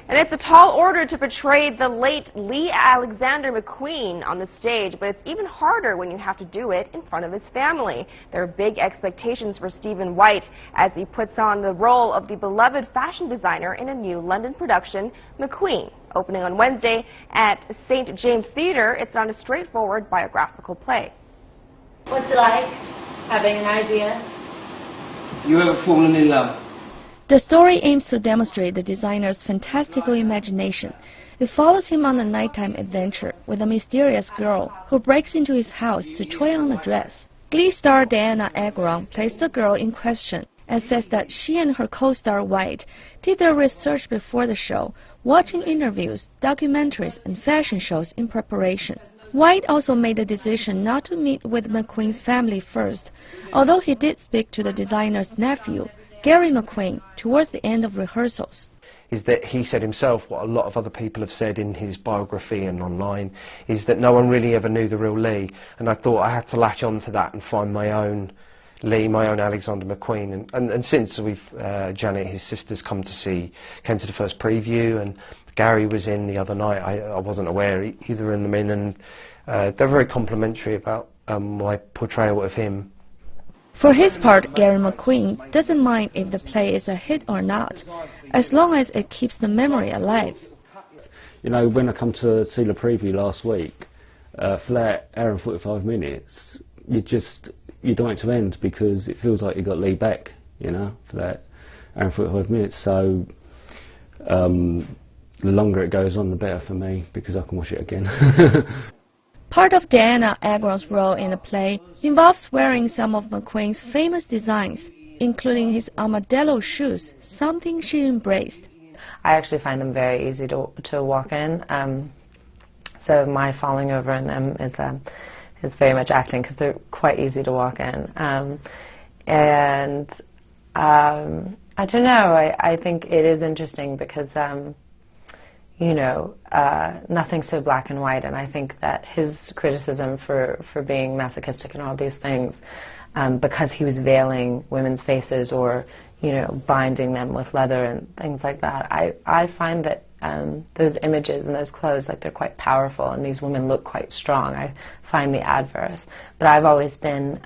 And it's a tall order to portray the late Lee Alexander McQueen on the stage, but it's even harder when you have to do it in front of his family. There are big expectations for Stephen White as he puts on the role of the beloved fashion designer in a new London production, McQueen. Opening on Wednesday at St. James Theatre, it's not a straightforward biographical play. What's it like having an idea? You ever fallen in love? The story aims to demonstrate the designer's fantastical imagination. It follows him on a nighttime adventure with a mysterious girl who breaks into his house to try on a dress. Glee star Dianna plays the girl in question and says that she and her co-star White did their research before the show, watching interviews, documentaries, and fashion shows in preparation. White also made the decision not to meet with McQueen's family first, although he did speak to the designer's nephew, Gary McQueen, towards the end of rehearsals. Is that he said himself what a lot of other people have said in his biography and online, is that no one really ever knew the real Lee, and I thought I had to latch on to that and find my own Lee, my own Alexander McQueen, and since we've Janet, his sister's came to the first preview, and Gary was in the other night. I wasn't aware either of them in, and they're very complimentary about my portrayal of him. For his part, Gary McQueen doesn't mind if the play is a hit or not, as long as it keeps the memory alive. You know, when I come to see the preview last week, for that hour and 45 minutes, you don't want it to end because it feels like you got Lee back, you know, for that hour and 45 minutes. So the longer it goes on, the better for me because I can watch it again. Part of Dianna's role in the play involves wearing some of McQueen's famous designs, including his armadillo shoes, something she embraced. I actually find them very easy to walk in. So my falling over in them is very much acting because they're quite easy to walk in. And I don't know, I think it is interesting because you know, nothing's so black and white, and I think that his criticism for being masochistic and all these things, because he was veiling women's faces or, you know, binding them with leather and things like that, I find that those images and those clothes, like, they're quite powerful, and these women look quite strong. I find the adverse. But I've always been,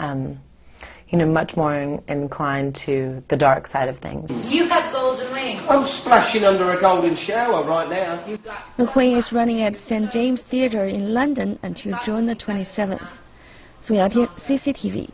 you know, much more inclined to the dark side of things. You have golden rings. I'm splashing under a golden shower right now. McQueen is running at St. James Theatre in London until June the 27th. CCTV.